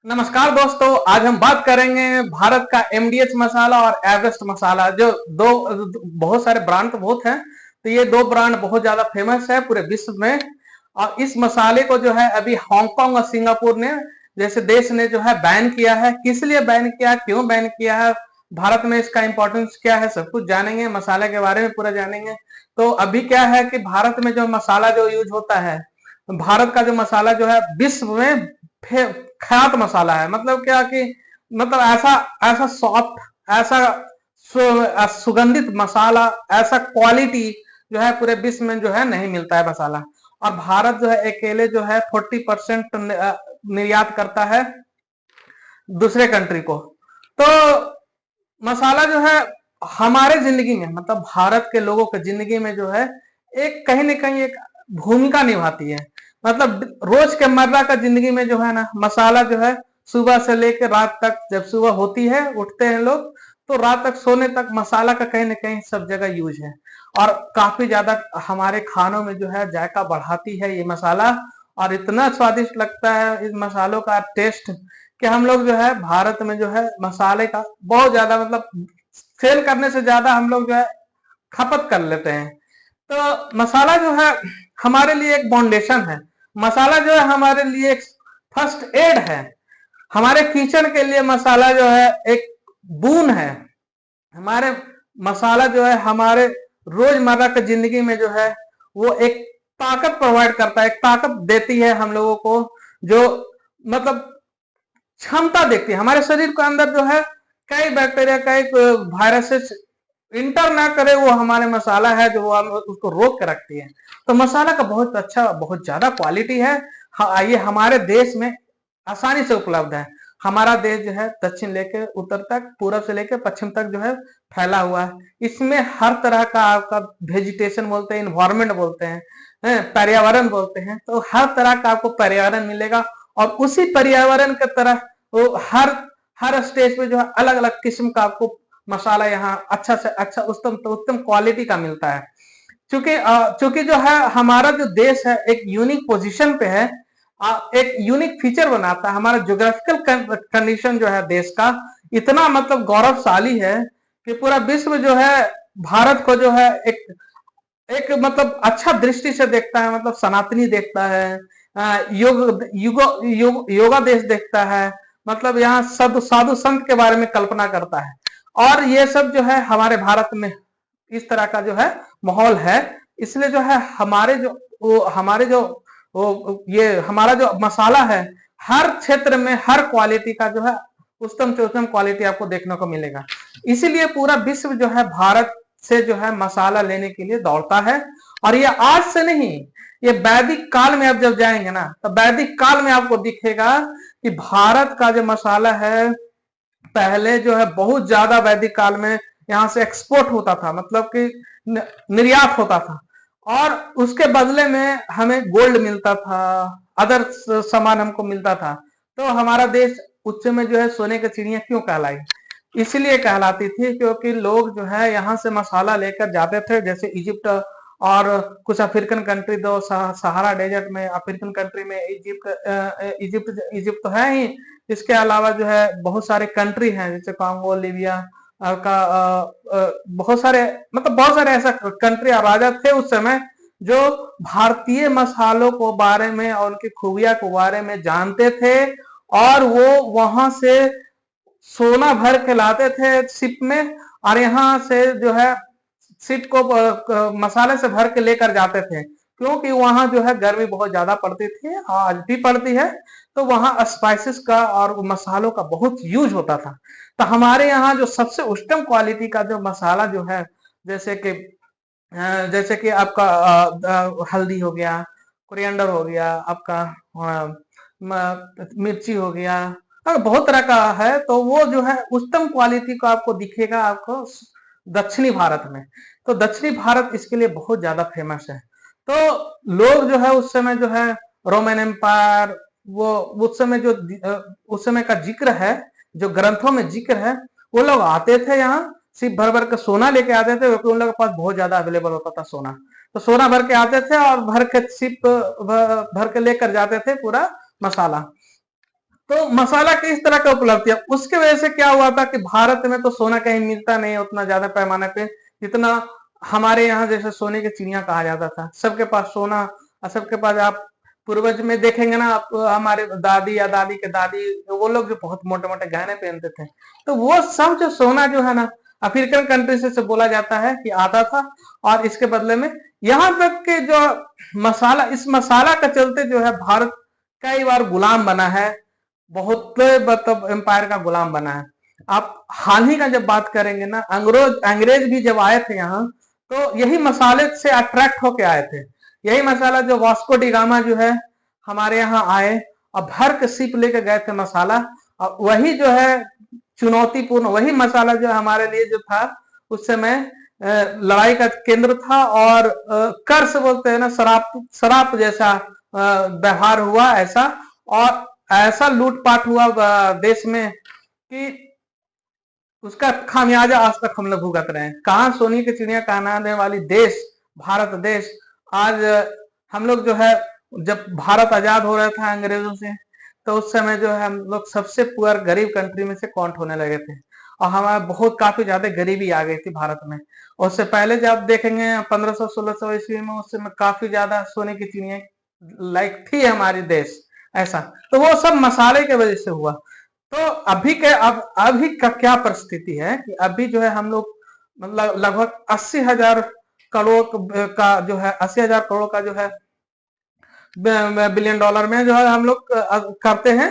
नमस्कार दोस्तों, आज हम बात करेंगे भारत का एमडीएच मसाला और एवरेस्ट मसाला। जो दो बहुत सारे ब्रांड तो बहुत हैं, तो ये दो ब्रांड बहुत ज्यादा फेमस है पूरे विश्व में। और इस मसाले को जो है अभी हांगकांग और सिंगापुर ने जैसे देश ने जो है बैन किया है। किस लिए बैन किया, क्यों बैन किया है, भारत में इसका इंपॉर्टेंस क्या है, सब कुछ जानेंगे, मसाले के बारे में पूरा जानेंगे। तो अभी क्या है कि भारत में जो मसाला जो यूज होता है, भारत का जो मसाला जो है विश्व में ख्यात मसाला है। मतलब क्या कि मतलब ऐसा ऐसा सॉफ्ट, ऐसा सुगंधित मसाला, ऐसा क्वालिटी जो है पूरे विश्व में जो है नहीं मिलता है मसाला। और भारत जो है अकेले जो है 40% निर्यात करता है दूसरे कंट्री को। तो मसाला जो है हमारे जिंदगी में, मतलब भारत के लोगों के जिंदगी में जो है एक कहीं ना कहीं एक भूमिका निभाती है। मतलब रोज के मर्रा का जिंदगी में जो है ना, मसाला जो है सुबह से लेकर रात तक, जब सुबह होती है उठते हैं लोग तो रात तक सोने तक मसाला का कहीं ना कहीं सब जगह यूज है। और काफी ज्यादा हमारे खानों में जो है जायका बढ़ाती है ये मसाला। और इतना स्वादिष्ट लगता है इस मसालों का टेस्ट कि हम लोग जो है भारत में जो है मसाले का बहुत ज्यादा, मतलब सेल करने से ज्यादा हम लोग जो है खपत कर लेते हैं। तो मसाला जो है हमारे लिए एक फाउंडेशन है। मसाला जो है हमारे लिए एक फर्स्ट एड है। हमारे किचन के लिए मसाला जो है एक बून है। हमारे मसाला जो है हमारे रोजमर्रा की जिंदगी में जो है वो एक ताकत प्रोवाइड करता है, एक ताकत देती है हम लोगों को, जो मतलब क्षमता देखती है। हमारे शरीर के अंदर जो है कई बैक्टीरिया, कई वायरसेस इंटर ना करे, वो हमारे मसाला है जो वो उसको रोक के रखती है। तो मसाला का बहुत अच्छा, बहुत ज्यादा क्वालिटी है। ये हमारे देश में आसानी से उपलब्ध है। हमारा देश जो है दक्षिण लेके उत्तर तक, पूरब से लेके पश्चिम तक जो है फैला हुआ है। इसमें हर तरह का आपका वेजिटेशन बोलते हैं, इन्वायरमेंट बोलते हैं, पर्यावरण बोलते हैं। तो हर तरह का आपको पर्यावरण मिलेगा। और उसी पर्यावरण की तरह वो हर हर स्टेज पे जो है अलग अलग किस्म का आपको मसाला यहाँ अच्छा से अच्छा, उत्तम तो उत्तम क्वालिटी का मिलता है। चूंकि जो है हमारा जो देश है एक यूनिक पोजीशन पे है। एक यूनिक फीचर बनाता है हमारा ज्योग्राफिकल कंडीशन जो है देश का, इतना मतलब गौरवशाली है कि पूरा विश्व जो है भारत को जो है एक एक मतलब अच्छा दृष्टि से देखता है। मतलब सनातनी देखता है, योगा देश देखता है। मतलब यहाँ साधु साधु संत के बारे में कल्पना करता है। और ये सब जो है हमारे भारत में इस तरह का जो है माहौल है। इसलिए जो है हमारे जो ये हमारा जो मसाला है, हर क्षेत्र में हर क्वालिटी का जो है उत्तम से उत्तम क्वालिटी आपको देखने को मिलेगा। इसीलिए पूरा विश्व जो है भारत से जो है मसाला लेने के लिए दौड़ता है। और ये आज से नहीं, ये वैदिक काल में आप जब जाएंगे ना, तो वैदिक काल में आपको दिखेगा कि भारत का जो मसाला है पहले जो है बहुत ज्यादा वैदिक काल में यहाँ से एक्सपोर्ट होता था, मतलब कि निर्यात होता था। और उसके बदले में हमें गोल्ड मिलता था, अदर सामान हमको मिलता था। तो हमारा देश उस समय जो है सोने की चिड़िया क्यों कहलाई, इसलिए कहलाती थी क्योंकि लोग जो है यहाँ से मसाला लेकर जाते थे। जैसे इजिप्ट और कुछ अफ्रीकन कंट्री, दो सहारा डेजर्ट में अफ्रीकन कंट्री में इजिप्ट इजिप्ट तो है ही, इसके अलावा जो है बहुत सारे कंट्री हैं जैसे कांगो, लीबिया का बहुत सारे, मतलब बहुत सारे ऐसा कंट्री और राजा थे उस समय जो भारतीय मसालों को बारे में और उनकी खूबिया को बारे में जानते थे। और वो वहां से सोना भर के लाते थे शिप में, और यहाँ से जो है शिप को मसाले से भर के लेकर जाते थे। क्योंकि वहां जो है गर्मी बहुत ज्यादा पड़ती थी, आज भी पड़ती है। तो वहां स्पाइसेस का और मसालों का बहुत यूज होता था। तो हमारे यहाँ जो सबसे उच्चतम क्वालिटी का जो मसाला जो है, जैसे कि आपका हल्दी हो गया, कोरिएंडर हो गया, आपका मिर्ची हो गया, और बहुत तरह का है। तो वो जो है उच्चतम क्वालिटी का आपको दिखेगा आपको दक्षिणी भारत में। तो दक्षिणी भारत इसके लिए बहुत ज्यादा फेमस है। तो लोग जो है उस समय जो है रोमन एम्पायर, वो उस समय का जिक्र है, जो ग्रंथों में जिक्र है, वो लोग आते थे यहाँ, सिर्फ भर भर के सोना लेके आते थे क्योंकि उन लोगों के पास बहुत ज्यादा अवेलेबल होता था सोना। तो सोना भर के आते थे और भर के सिप भर के लेकर जाते थे पूरा मसाला। तो मसाला किस तरह का उपलब्ध है, उसके वजह से क्या हुआ था कि भारत में तो सोना कहीं मिलता नहीं उतना ज्यादा पैमाने पे, जितना हमारे यहाँ जैसे सोने की चिड़िया कहा जाता था। सबके पास सोना, और सबके पास आप पूर्वज में देखेंगे ना, आप हमारे दादी या दादी के दादी, वो लोग जो बहुत मोटे मोटे गहने पहनते थे, तो वो सब जो सोना जो है ना, अफ्रीकन कंट्री से बोला जाता है कि आता था। और इसके बदले में यहाँ तक के जो मसाला, इस मसाला का चलते जो है भारत कई बार गुलाम बना है, बहुत मतलब एम्पायर का गुलाम बना है। आप हाल ही का जब बात करेंगे ना, अंग्रेज भी जब आए थे यहाँ, तो यही मसाले से अट्रैक्ट होके आए थे। यही मसाला जो वास्को डी गामा जो है हमारे यहाँ आए और भर के सिप लेके गए थे मसाला, और वही जो है चुनौतीपूर्ण, वही मसाला जो हमारे लिए जो था उस समय लड़ाई का केंद्र था। और कर्स बोलते हैं ना, शराप जैसा व्यवहार हुआ ऐसा, और ऐसा लूटपाट हुआ देश में कि उसका खामियाजा आज तक हम लोग भुगत रहे हैं। कहां सोनी की चिड़िया कहलाने वाली देश भारत देश, आज हम लोग जो है, जब भारत आजाद हो रहा था अंग्रेजों से, तो उस समय जो है हम लोग सबसे पुअर गरीब कंट्री में से काउंट होने लगे थे, और हमारे बहुत काफी ज्यादा गरीबी आ गई थी भारत में। उससे पहले जब आप देखेंगे 1500-1600 ईस्वी में, उस समय काफी ज्यादा सोने की चिड़िया लाइक थी हमारी देश, ऐसा। तो वो सब मसाले की वजह से हुआ। तो अभी का क्या परिस्थिति है कि अभी जो है हम लोग मतलब लगभग 80,000 करोड़ का जो है, 80,000 करोड़ का जो है बिलियन डॉलर में जो है हम लोग करते हैं,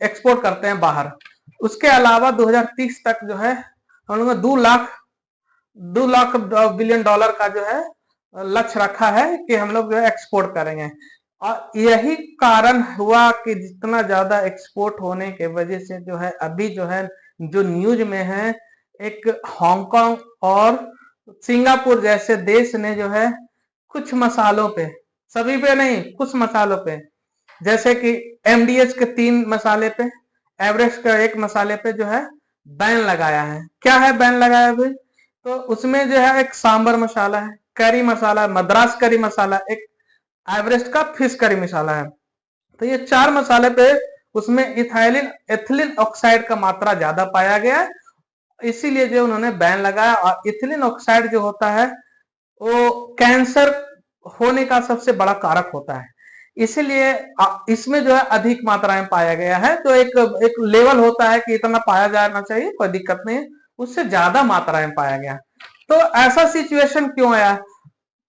एक्सपोर्ट करते हैं बाहर। उसके अलावा 2030 तक जो है हम लोग 2 लाख बिलियन डॉलर का जो है लक्ष्य रखा है कि हम लोग जो है एक्सपोर्ट करेंगे। और यही कारण हुआ कि जितना ज्यादा एक्सपोर्ट होने के वजह से जो है अभी जो है जो न्यूज में है, एक हांगकांग और सिंगापुर जैसे देश ने जो है कुछ मसालों पे, सभी पे नहीं, कुछ मसालों पे, जैसे कि एमडीएच के 3 मसाले पे, एवरेस्ट के 1 मसाले पे जो है बैन लगाया है। क्या है बैन लगाया भाई? तो उसमें जो है एक सांबर मसाला है, करी मसाला, मद्रास करी मसाला, एक एवरेस्ट का फिश करी मसाला है। तो ये 4 मसाले पे उसमें एथिलीन ऑक्साइड का मात्रा ज्यादा पाया गया है, इसीलिए जो उन्होंने बैन लगाया। और इथिलीन ऑक्साइड जो होता है वो कैंसर होने का सबसे बड़ा कारक होता है, इसीलिए इसमें जो है अधिक मात्रा में पाया गया है। तो एक लेवल होता है कि इतना पाया जाना चाहिए, कोई दिक्कत नहीं है, उससे ज्यादा मात्रा में पाया गया। तो ऐसा सिचुएशन क्यों आया?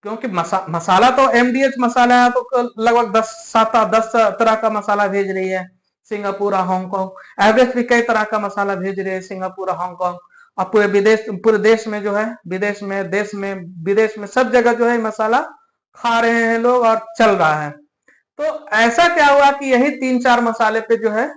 क्योंकि मसाला तो एमडीएच मसाला है, तो लगभग 10 तरह का मसाला भेज रही है सिंगापुर और हांगकांग। एवरेस्ट भी कई तरह का मसाला भेज रही है सिंगापुर और हांगकांग। और पूरे देश में जो है, विदेश में सब जगह जो है मसाला खा रहे हैं लोग और चल रहा है। तो ऐसा क्या हुआ कि यही 3-4 मसाले पे जो है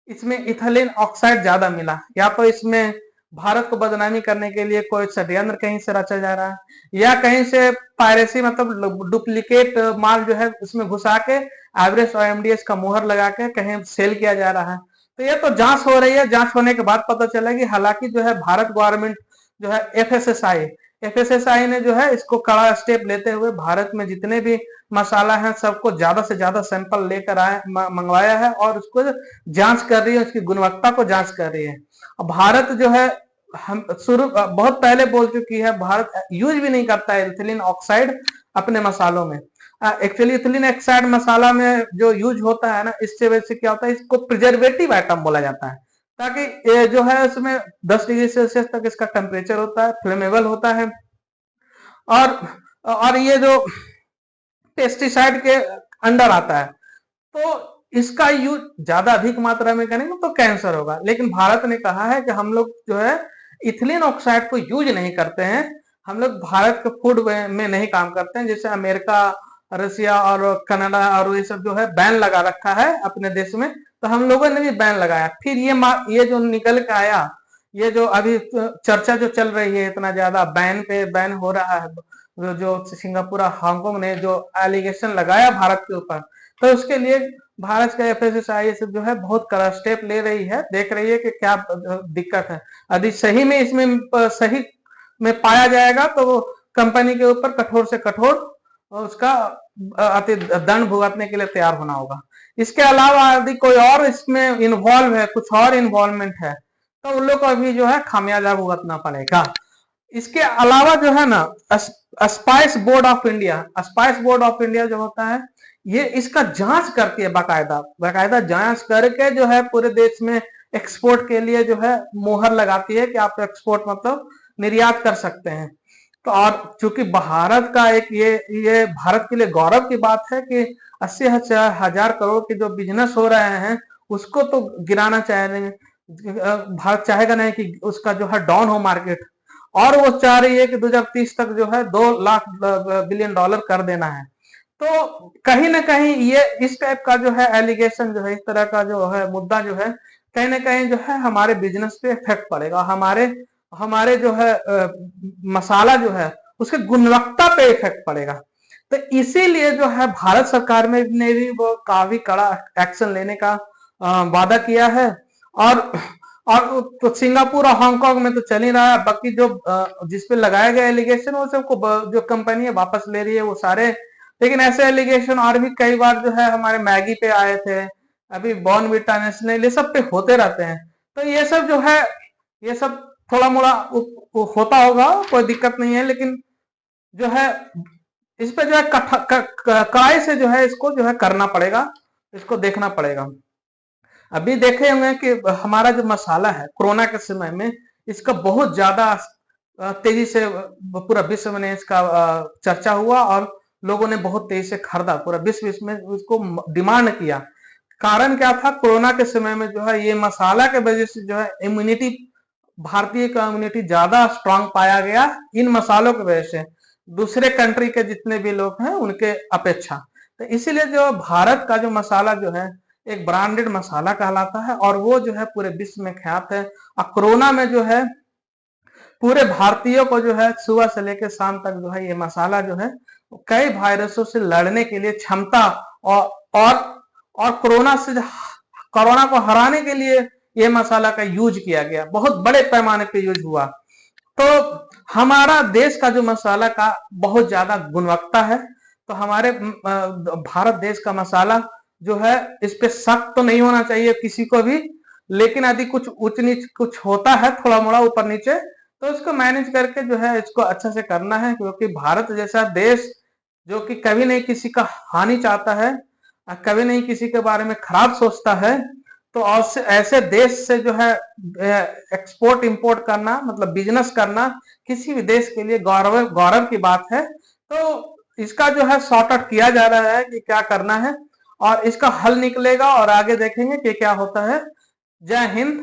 इसमें इथिलीन ऑक्साइड ज्यादा मिला, या तो इसमें भारत को बदनामी करने के लिए कोई षड्यंत्र कहीं से रचा जा रहा है, या कहीं से पायरेसी मतलब डुप्लीकेट माल जो है उसमें घुसा के एवरेस्ट और एमडीएच का मुहर लगा के कहीं सेल किया जा रहा है। तो ये तो जांच हो रही है, जांच होने के बाद पता चलेगी। हालांकि जो है भारत गवर्नमेंट जो है एफएसएसआई ने जो है इसको कड़ा स्टेप लेते हुए भारत में जितने भी मसाला है सबको ज्यादा से ज्यादा सैंपल लेकर मंगवाया है, और उसको जांच कर रही है, उसकी गुणवत्ता को जांच कर रही है। भारत जो है हम बहुत पहले बोल चुकी है, भारत यूज भी नहीं करता है इथिलीन ऑक्साइड अपने मसालों में। एक्चुअली इथिलीन ऑक्साइड मसाला में जो यूज होता है ना, इससे वजह से क्या होता है, इसको प्रिजर्वेटिव आइटम बोला जाता है, ताकि ये जो है उसमें 10 डिग्री सेल्सियस तक इसका टेम्परेचर होता है, फ्लेमेबल होता है। और ये जो पेस्टिसाइड के अंडर आता है, तो इसका यूज ज्यादा अधिक मात्रा में करेंगे तो कैंसर होगा। लेकिन भारत ने कहा है कि हम लोग जो है इथिलीन ऑक्साइड को यूज नहीं करते हैं, हम लोग भारत के फूड में नहीं काम करते हैं। जैसे अमेरिका, रसिया और कनाडा और ये सब जो है बैन लगा रखा है अपने देश में, तो हम लोगों ने भी बैन लगाया। फिर ये जो निकल के आया, ये जो अभी चर्चा जो चल रही है इतना ज्यादा बैन हो रहा है, जो सिंगापुर हांगकांग ने जो एलिगेशन लगाया भारत के ऊपर, तो उसके लिए भारत का एफएसएसआई जो है बहुत कड़ा स्टेप ले रही है, देख रही है कि क्या दिक्कत है। यदि सही में इसमें सही में पाया जाएगा तो कंपनी के ऊपर कठोर से कठोर उसका अति दंड भुगतने के लिए तैयार होना होगा। इसके अलावा यदि कोई और इसमें इन्वॉल्व है, कुछ और इन्वॉल्वमेंट है, तो उन लोग को भी जो है खामियाजा भुगतना पड़ेगा। इसके अलावा जो है ना, spice board of India, spice board of India जो होता है, ये इसका जांच करती है, बाकायदा बाकायदा जांच करके जो है पूरे देश में एक्सपोर्ट के लिए जो है मोहर लगाती है कि आप एक्सपोर्ट मतलब निर्यात कर सकते हैं। तो और चूंकि भारत का एक ये भारत के लिए गौरव की बात है कि 80,000 करोड़ के जो बिजनेस हो रहे हैं उसको तो गिराना चाहेंगे, भारत चाहेगा नहीं कि उसका जो है डाउन हो मार्केट, और वो चाह रही है कि 2030 तक जो है 2 लाख बिलियन डॉलर कर देना है। तो कहीं ना कहीं ये इस टाइप का जो है एलिगेशन जो है, इस तरह का जो है मुद्दा जो है, कहीं ना कहीं जो है हमारे बिजनेस पे इफेक्ट पड़ेगा, हमारे हमारे जो है मसाला जो है उसके गुणवत्ता पे इफेक्ट पड़ेगा। तो इसीलिए जो है भारत सरकार में ने भी वो काफी कड़ा एक्शन लेने का वादा किया है। और तो सिंगापुर और हांगकांग में तो चल ही रहा है, बाकी जो जिसपे लगाया गया एलिगेशन वो सबको जो कंपनी है वापस ले रही है वो सारे। लेकिन ऐसे एलिगेशन और भी कई बार जो है हमारे मैगी पे आए थे, अभी बॉर्नविटा नेस्ले, ये सब पे होते रहते हैं। तो ये सब जो है, ये सब थोड़ा मोड़ा होता होगा, कोई दिक्कत नहीं है, लेकिन जो है इस पे जो है कड़ाई से जो है इसको जो है करना पड़ेगा, इसको देखना पड़ेगा। अभी देखे होंगे कि हमारा जो मसाला है कोरोना के समय में इसका बहुत ज्यादा तेजी से पूरा विश्व में इसका चर्चा हुआ, और लोगों ने बहुत तेजी से खरीदा, पूरा विश्व में उसको डिमांड किया। कारण क्या था, कोरोना के समय में जो है ये मसाला के वजह से जो है इम्यूनिटी, भारतीय का इम्यूनिटी ज्यादा स्ट्रांग पाया गया इन मसालों की वजह से, दूसरे कंट्री के जितने भी लोग हैं उनके अपेक्षा। तो इसीलिए जो भारत का जो मसाला जो है एक ब्रांडेड मसाला कहलाता है, और वो जो है पूरे विश्व में ख्यात है। और कोरोना में जो है पूरे भारतीयों को जो है सुबह से लेकर शाम तक जो है ये मसाला जो है कई वायरसों से लड़ने के लिए क्षमता, और और और कोरोना को हराने के लिए ये मसाला का यूज किया गया, बहुत बड़े पैमाने पे यूज हुआ। तो हमारा देश का जो मसाला का बहुत ज्यादा गुणवत्ता है, तो हमारे भारत देश का मसाला जो है इस पे शक तो नहीं होना चाहिए किसी को भी। लेकिन यदि कुछ उच्च नीच कुछ होता है थोड़ा मोड़ा ऊपर नीचे, तो इसको मैनेज करके जो है इसको अच्छे से करना है, क्योंकि भारत जैसा देश जो कि कभी नहीं किसी का हानि चाहता है, कभी नहीं किसी के बारे में खराब सोचता है, तो ऐसे देश से जो है एक्सपोर्ट इंपोर्ट करना मतलब बिजनेस करना किसी भी देश के लिए गौरव गौरव की बात है। तो इसका जो है सॉर्ट आउट किया जा रहा है कि क्या करना है, और इसका हल निकलेगा और आगे देखेंगे कि क्या होता है। जय हिंद,